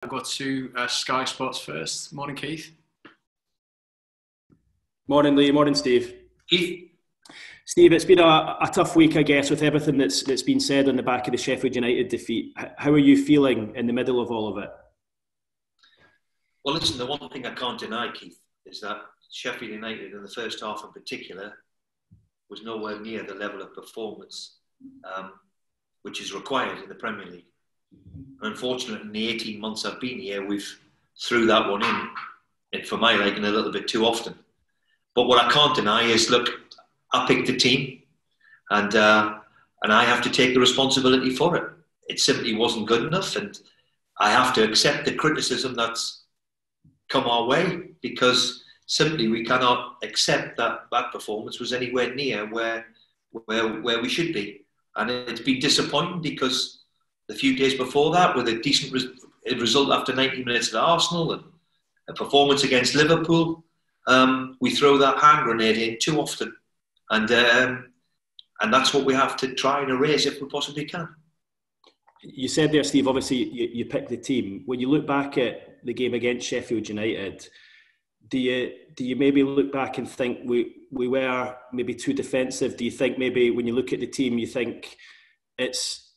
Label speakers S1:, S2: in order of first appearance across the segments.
S1: I've got to Sky Sports first. Morning, Keith.
S2: Morning, Lee. Morning, Steve.
S1: Keith.
S2: Steve, it's been a tough week, I guess, with everything that's been said on the back of the Sheffield United defeat. How are you feeling in the middle of all of it?
S3: Well, listen, the one thing I can't deny, Keith, is that Sheffield United in the first half in particular was nowhere near the level of performance which is required in the Premier League. And unfortunately, in the 18 months I've been here, we've threw that one in for my liking, a little bit too often. But what I can't deny is, look, I picked the team, and I have to take the responsibility for it. It simply wasn't good enough, and I have to accept the criticism that's come our way, because simply we cannot accept that that performance was anywhere near where we should be. And it's been disappointing because the few days before that, with a decent result after 90 minutes at Arsenal and a performance against Liverpool, we throw that hand grenade in too often. And that's what we have to try and erase if we possibly can.
S2: You said there, Steve, obviously you picked the team. When you look back at the game against Sheffield United, do you maybe look back and think we were maybe too defensive? Do you think maybe when you look at the team, you think it's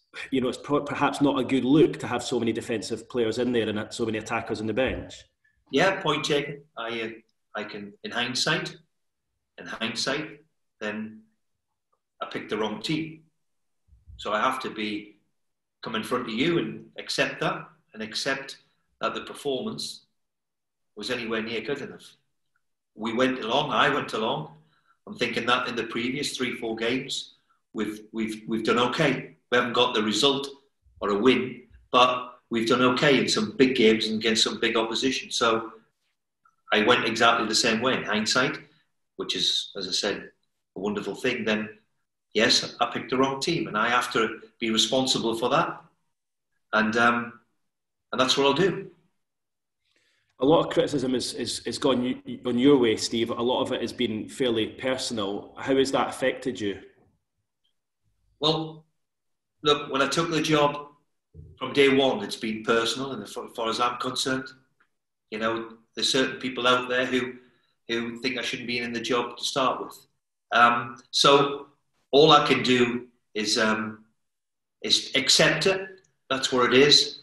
S2: perhaps not a good look to have so many defensive players in there and so many attackers on the bench?
S3: Yeah, point taken. I can, in hindsight, then I picked the wrong team. So I have to come in front of you and accept that, and accept that the performance was anywhere near good enough. I went along. I'm thinking that in the previous 3-4 games, we've done okay. We haven't got the result or a win, but we've done okay in some big games and against some big opposition. So I went exactly the same way in hindsight, which is, as I said, a wonderful thing. Then, yes, I picked the wrong team, and I have to be responsible for that. And that's what I'll do.
S2: A lot of criticism has gone on your way, Steve. A lot of it has been fairly personal. How has that affected you?
S3: Well, look, when I took the job from day one, it's been personal, and as far as I'm concerned, there's certain people out there who think I shouldn't be in the job to start with. So all I can do is accept it. That's what it is.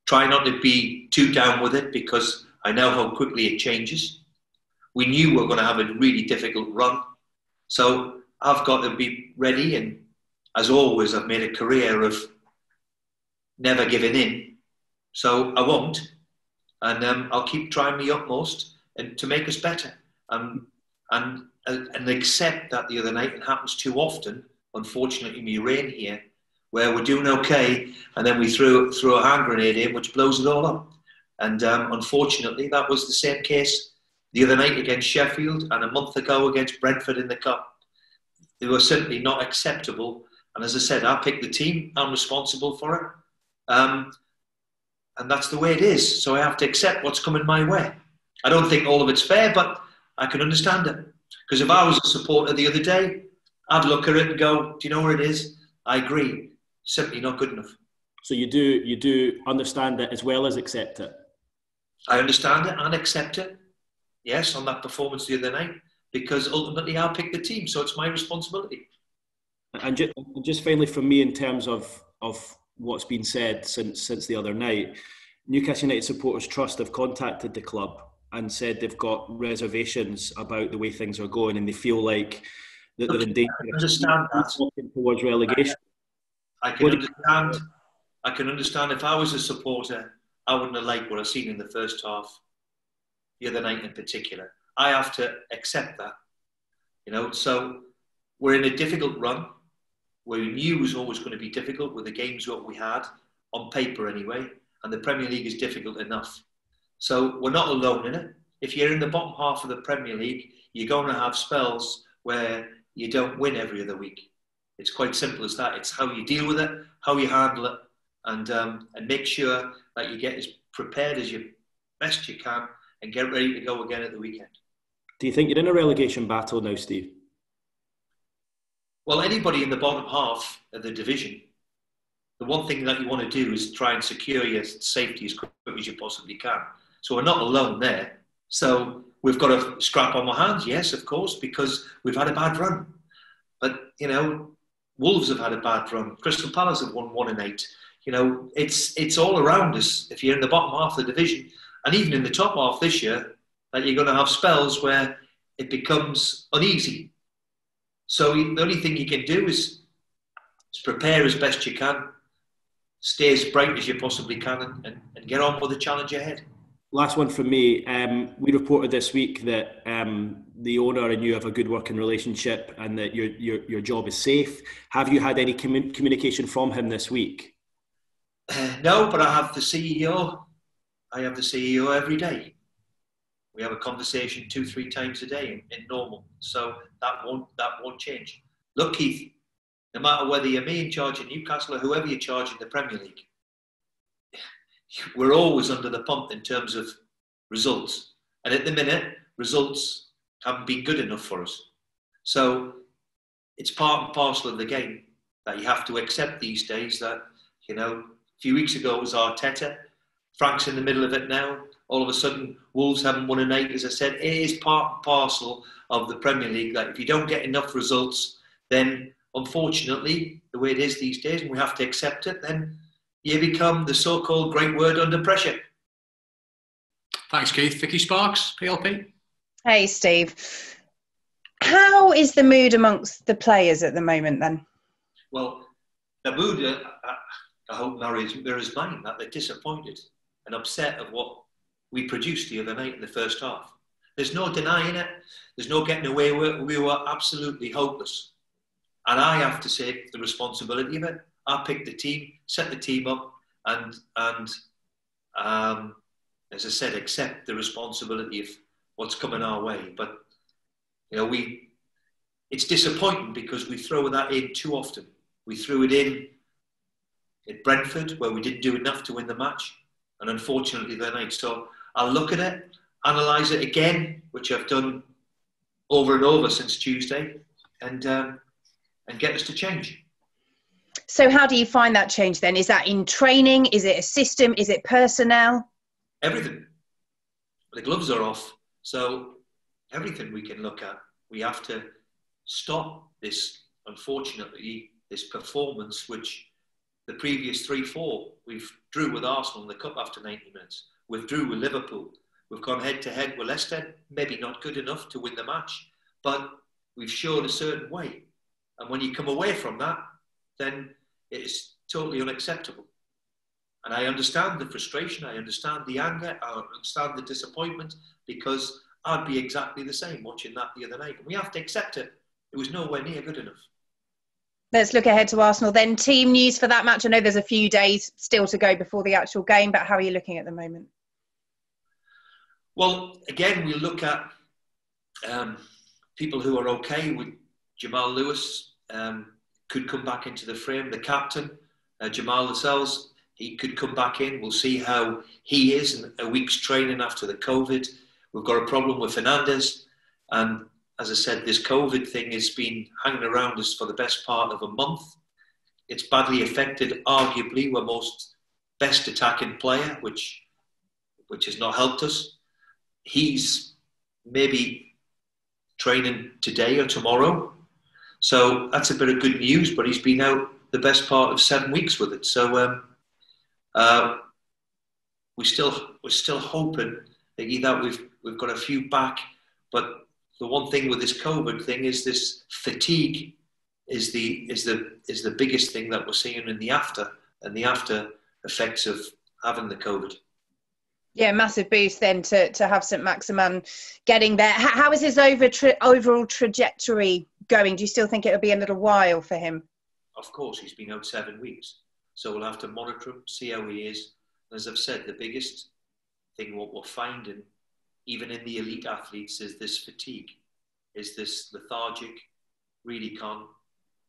S3: Try not to be too down with it, because I know how quickly it changes. We knew we were going to have a really difficult run. So I've got to be ready. And as always, I've made a career of never giving in. So I won't. And I'll keep trying my utmost and to make us better. And accept that the other night, it happens too often, unfortunately, me rain here, where we're doing okay, and then we throw a hand grenade in, which blows it all up. And unfortunately, that was the same case the other night against Sheffield, and a month ago against Brentford in the Cup. They were simply not acceptable. And as I said, I picked the team. I'm responsible for it. And that's the way it is. So I have to accept what's coming my way. I don't think all of it's fair, but I can understand it. Because if I was a supporter the other day, I'd look at it and go, do you know where it is? I agree. Simply not good enough.
S2: So you do understand it as well as accept it?
S3: I understand it and accept it. Yes, on that performance the other night, because ultimately I picked the team, so it's my responsibility.
S2: And just finally from me, in terms of what's been said since the other night, Newcastle United Supporters Trust have contacted the club and said they've got reservations about the way things are going, and they feel like that they're in danger of towards relegation.
S3: I can understand if I was a supporter, I wouldn't have liked what I've seen in the first half, the other night in particular. I have to accept that, So we're in a difficult run. We knew it was always going to be difficult with the games that we had, on paper anyway, and the Premier League is difficult enough. So we're not alone in it. If you're in the bottom half of the Premier League, you're going to have spells where you don't win every other week. It's quite simple as that. It's how you deal with it, how you handle it, and make sure that you get as prepared as you best you can and get ready to go again at the weekend.
S2: Do you think you're in a relegation battle now, Steve?
S3: Well, anybody in the bottom half of the division the one thing that you want to do is try and secure your safety as quick as you possibly can. So we're not alone there. So we've got a scrap on our hands, yes, of course, because we've had a bad run. But, you know, Wolves have had a bad run. Crystal Palace have won 1-8. You know, it's all around us. If you're in the bottom half of the division, and even in the top half this year, that you're going to have spells where it becomes uneasy. So the only thing you can do is prepare as best you can, stay as bright as you possibly can, and get on with the challenge ahead.
S2: Last one from me. We reported this week that the owner and you have a good working relationship and that your job is safe. Have you had any communication from him this week?
S3: No, but I have the CEO. I have the CEO every day. We have a conversation 2-3 times a day in normal. So that won't change. Look, Keith, no matter whether you're me in charge of Newcastle or whoever you're charge in the Premier League, we're always under the pump in terms of results. And at the minute, results haven't been good enough for us. So it's part and parcel of the game that you have to accept these days that, you know, a few weeks ago it was Arteta. Frank's in the middle of it now. All of a sudden, Wolves haven't won an 8. As I said, it is part and parcel of the Premier League that if you don't get enough results, then unfortunately, the way it is these days, and we have to accept it, then you become the so-called great word under pressure.
S1: Thanks, Keith. Vicky Sparks, PLP.
S4: Hey, Steve. How is the mood amongst the players at the moment then?
S3: Well, the mood, I hope mirrors mine, that they're disappointed and upset of what we produced the other night in the first half. There's no denying it. There's no getting away with it. We were absolutely hopeless. And I have to take the responsibility of it. I picked the team, set the team up, and as I said, accept the responsibility of what's coming our way. But, you know, it's disappointing because we throw that in too often. We threw it in at Brentford, where we didn't do enough to win the match. And unfortunately, the night. So I'll look at it, analyse it again, which I've done over and over since Tuesday, and get us to change.
S4: So how do you find that change then? Is that in training? Is it a system? Is it personnel?
S3: Everything. The gloves are off. So everything we can look at. We have to stop this, unfortunately, this performance which the previous 3-4, we've drew with Arsenal in the Cup after 90 minutes. We've drew with Liverpool. We've gone head-to-head with Leicester. Maybe not good enough to win the match, but we've showed a certain way. And when you come away from that, then it is totally unacceptable. And I understand the frustration. I understand the anger. I understand the disappointment, because I'd be exactly the same watching that the other night. And we have to accept it. It was nowhere near good enough.
S4: Let's look ahead to Arsenal then. Team news for that match. I know there's a few days still to go before the actual game, but how are you looking at the moment?
S3: Well, again, we look at people who are okay with Jamal Lewis, could come back into the frame. The captain, Jamal Lascelles, he could come back in. We'll see how he is in a week's training after the COVID. We've got a problem with Fernandes. And as I said, this COVID thing has been hanging around us for the best part of a month. It's badly affected, arguably, our most best attacking player, which has not helped us. He's maybe training today or tomorrow. So that's a bit of good news, but he's been out the best part of 7 weeks with it. So we're still hoping that we've got a few back, but the one thing with this COVID thing is this fatigue is the biggest thing that we're seeing in the after effects of having the COVID.
S4: Yeah, massive boost then to have St Maximin getting there. How is his overall trajectory going? Do you still think it'll be a little while for him?
S3: Of course, he's been out 7 weeks. So we'll have to monitor him, see how he is. And as I've said, the biggest thing what we're finding, even in the elite athletes, is this fatigue, is this lethargic, really can't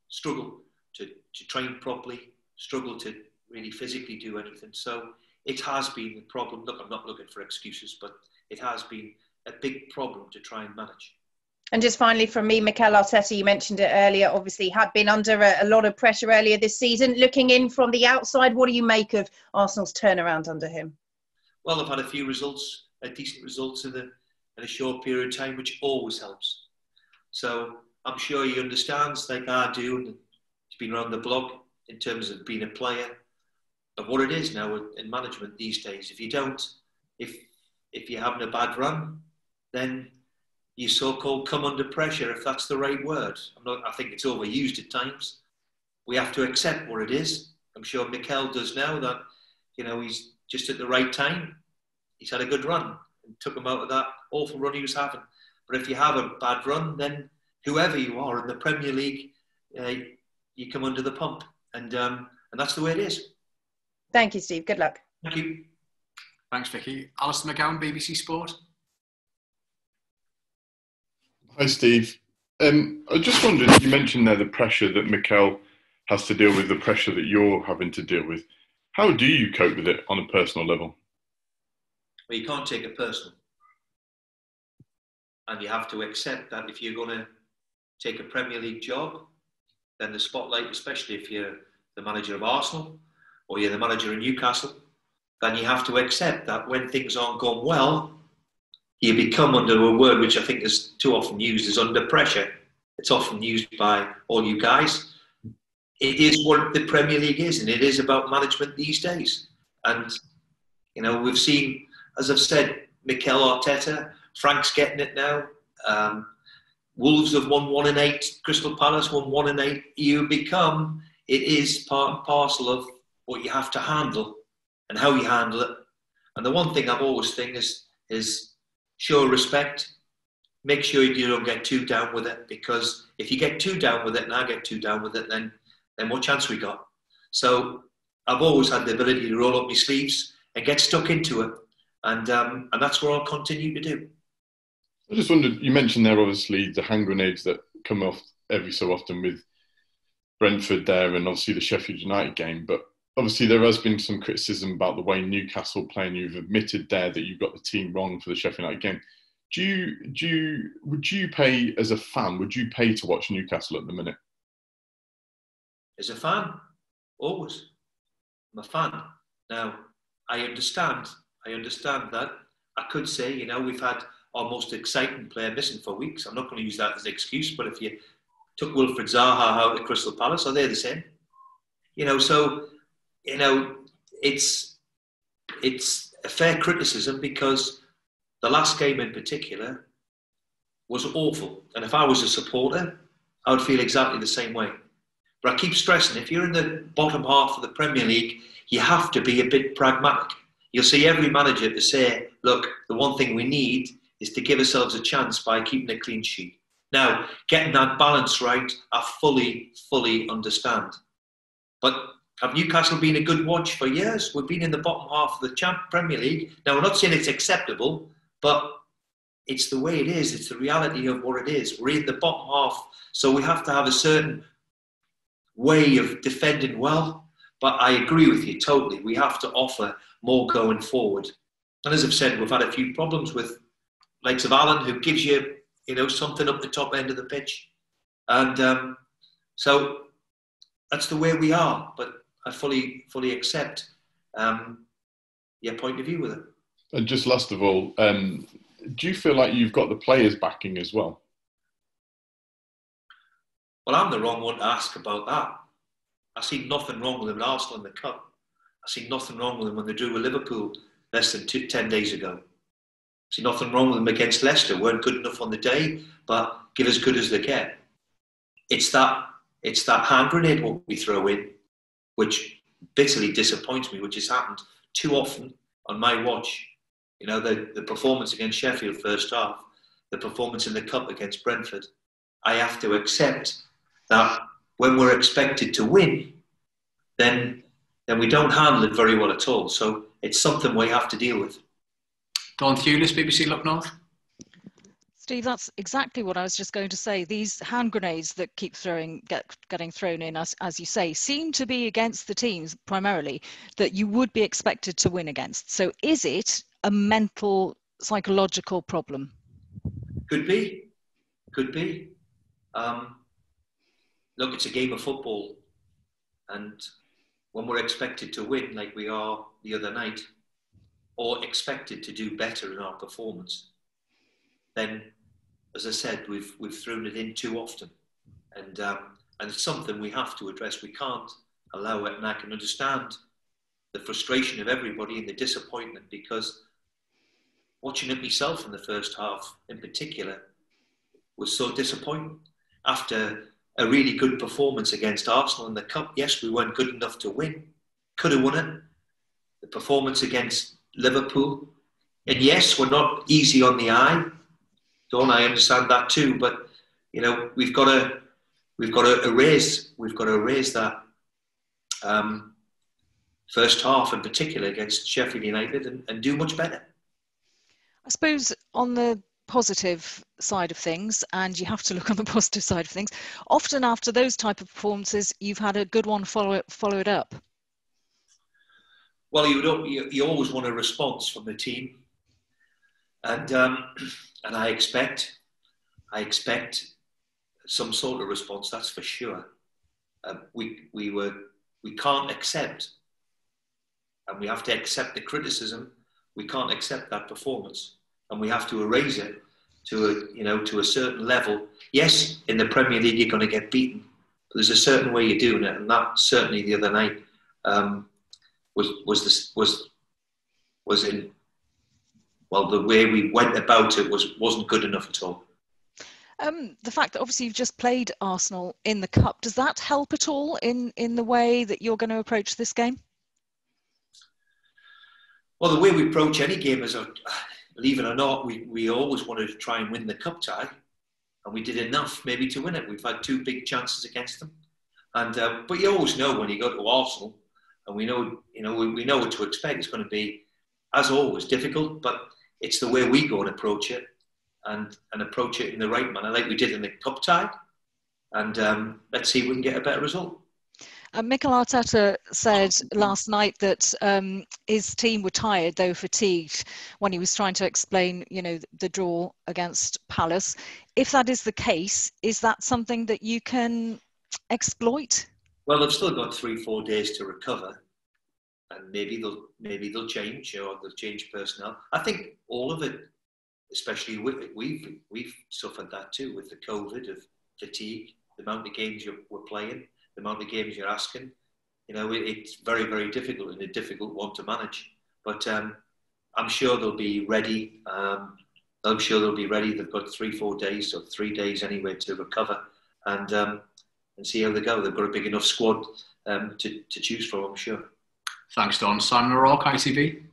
S3: struggle to train properly, struggle to really physically do anything. So it has been a problem. Look, I'm not looking for excuses, but it has been a big problem to try and manage.
S4: And just finally from me, Mikel Arteta, you mentioned it earlier, obviously had been under a lot of pressure earlier this season. Looking in from the outside, what do you make of Arsenal's turnaround under him?
S3: Well, they've had a few results, decent results in a short period of time, which always helps. So I'm sure he understands, like I do, and he's been around the block in terms of being a player, of what it is now in management these days. If you're having a bad run, then you so-called come under pressure, if that's the right word. I think it's overused at times. We have to accept what it is. I'm sure Mikel does now that, he's just at the right time. He's had a good run and took him out of that awful run he was having. But if you have a bad run, then whoever you are in the Premier League, you come under the pump. And that's the way it is.
S4: Thank you, Steve. Good luck.
S3: Thank you.
S1: Thanks, Vicky. Alistair McGowan, BBC Sport.
S5: Hi, Steve. I just wondered, you mentioned there the pressure that Mikel has to deal with, the pressure that you're having to deal with. How do you cope with it on a personal level?
S3: Well, you can't take it personal. And you have to accept that if you're going to take a Premier League job, then the spotlight, especially if you're the manager of Arsenal or you're the manager of Newcastle, then you have to accept that when things aren't going well, you become under a word which I think is too often used, is under pressure. It's often used by all you guys. It is what the Premier League is, and it is about management these days. And, we've seen, as I've said, Mikel Arteta, Frank's getting it now. Wolves have won 1-8, Crystal Palace won 1-8. It is part and parcel of what you have to handle and how you handle it. And the one thing I've always think is show respect. Make sure you don't get too down with it, because if you get too down with it and I get too down with it, then what chance we got? So I've always had the ability to roll up my sleeves and get stuck into it. And that's what I'll continue to do.
S5: I just wondered, you mentioned there obviously the hand grenades that come off every so often with Brentford there and obviously the Sheffield United game, but obviously there has been some criticism about the way Newcastle play, and you've admitted there that you've got the team wrong for the Sheffield United game. Would you pay as a fan, would you pay to watch Newcastle at the minute?
S3: As a fan, always. I'm a fan. Now, I understand that. I could say, we've had our most exciting player missing for weeks. I'm not going to use that as an excuse, but if you took Wilfred Zaha out at Crystal Palace, are they the same? It's a fair criticism, because the last game in particular was awful. And if I was a supporter, I would feel exactly the same way. But I keep stressing, if you're in the bottom half of the Premier League, you have to be a bit pragmatic. You'll see every manager to say, look, the one thing we need is to give ourselves a chance by keeping a clean sheet. Now, getting that balance right, I fully understand. But have Newcastle been a good watch for years? We've been in the bottom half of the Premier League. Now, we're not saying it's acceptable, but it's the way it is. It's the reality of what it is. We're in the bottom half, so we have to have a certain way of defending well. But I agree with you totally. We have to offer more going forward. And as I've said, we've had a few problems with likes of Allen, who gives you, something up the top end of the pitch. And so that's the way we are. But I fully accept your point of view with it.
S5: And just last of all, do you feel like you've got the players backing as well?
S3: Well, I'm the wrong one to ask about that. I see nothing wrong with them at Arsenal in the Cup. I see nothing wrong with them when they drew with Liverpool less than 10 days ago. I see nothing wrong with them against Leicester. Weren't good enough on the day, but give as good as they get. It's that hand grenade what we throw in, which bitterly disappoints me, which has happened too often on my watch. The performance against Sheffield first half, the performance in the Cup against Brentford. I have to accept that when we're expected to win, then we don't handle it very well at all. So it's something we have to deal with.
S1: Dawn Thewlis, BBC Look North.
S6: Steve, that's exactly what I was just going to say. These hand grenades that keep getting thrown in, as you say, seem to be against the teams primarily that you would be expected to win against. So is it a mental, psychological problem?
S3: Could be. Could be. Look, it's a game of football, and when we're expected to win like we are the other night, or expected to do better in our performance, then, as I said, we've thrown it in too often, and it's something we have to address. We can't allow it, and I can understand the frustration of everybody and the disappointment, because watching it myself in the first half, in particular, was so disappointing. After a really good performance against Arsenal in the Cup, yes, we weren't good enough to win. Could have won it. The performance against Liverpool, and yes, we're not easy on the eye. Don, I understand that too, but you know, we've got to erase that first half in particular against Sheffield United and do much better.
S6: I suppose on the positive side of things, and you have to look on the positive side of things, often after those type of performances, you've had a good one follow it up.
S3: Well, you always want a response from the team, and I expect some sort of response. That's for sure. We can't accept, and we have to accept the criticism. We can't accept that performance, and we have to erase it to a certain level. Yes, in the Premier League you're going to get beaten, but there's a certain way you're doing it, and that certainly the other night was in. Well, the way we went about it wasn't good enough at all.
S6: The fact that obviously you've just played Arsenal in the Cup, does that help at all in the way that you're going to approach this game?
S3: Well, the way we approach any game is, believe it or not, we always wanted to try and win the Cup tie, and we did enough maybe to win it. We've had 2 big chances against them, and but you always know when you go to Arsenal, and we know what to expect. It's going to be, as always, difficult, but it's the way we go and approach it, and approach it in the right manner, like we did in the Cup tie, and let's see if we can get a better result.
S6: Mikel Arteta said last night that his team were tired, though fatigued, when he was trying to explain, the draw against Palace. If that is the case, is that something that you can exploit?
S3: Well, they've still got 3-4 days to recover, and maybe they'll change, or they'll change personnel. I think all of it, especially we've suffered that too with the COVID of fatigue, the amount of games we're playing, the amount of games you're asking. It's very, very difficult, and a difficult one to manage. But I'm sure they'll be ready. They've got 3-4 days, or 3 days anyway, to recover and see how they go. They've got a big enough squad to choose from, I'm sure.
S1: Thanks, Don. Simon O'Rourke, ITV.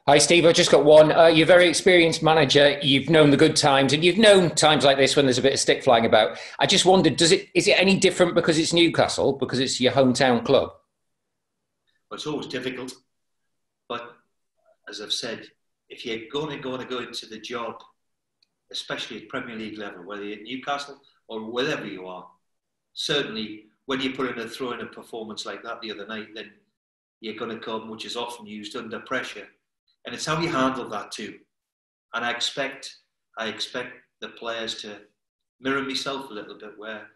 S7: Hi, Steve. I've just got one. You're a very experienced manager. You've known the good times, and you've known times like this when there's a bit of stick flying about. I just wondered, is it any different because it's Newcastle, because it's your hometown club?
S3: Well, it's always difficult. But as I've said, if you're going to go into the job, especially at Premier League level, whether you're at Newcastle or wherever you are, certainly when you throw in a performance like that the other night, then you're going to come, which is often used, under pressure. And it's how you handle that too. And I expect the players to mirror myself a little bit, where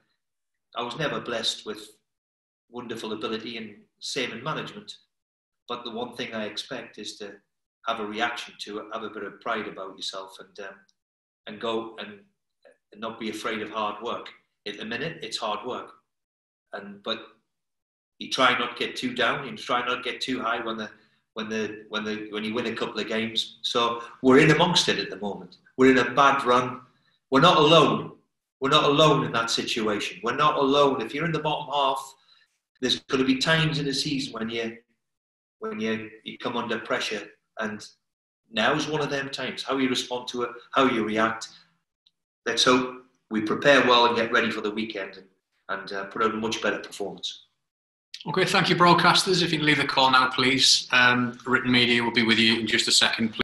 S3: I was never blessed with wonderful ability, and same in management. But the one thing I expect is to have a reaction to it, have a bit of pride about yourself, and go and not be afraid of hard work. At the minute, it's hard work, but you try not to get too down. You try not to get too high when you win a couple of games. So we're in amongst it at the moment. We're in a bad run. We're not alone. We're not alone in that situation. We're not alone. If you're in the bottom half, there's going to be times in the season when you come under pressure, and now's one of them times. How you respond to it, how you react. Let's hope we prepare well and get ready for the weekend and put out a much better performance.
S1: Okay, thank you, broadcasters. If you can leave the call now, please. Written media will be with you in just a second, please.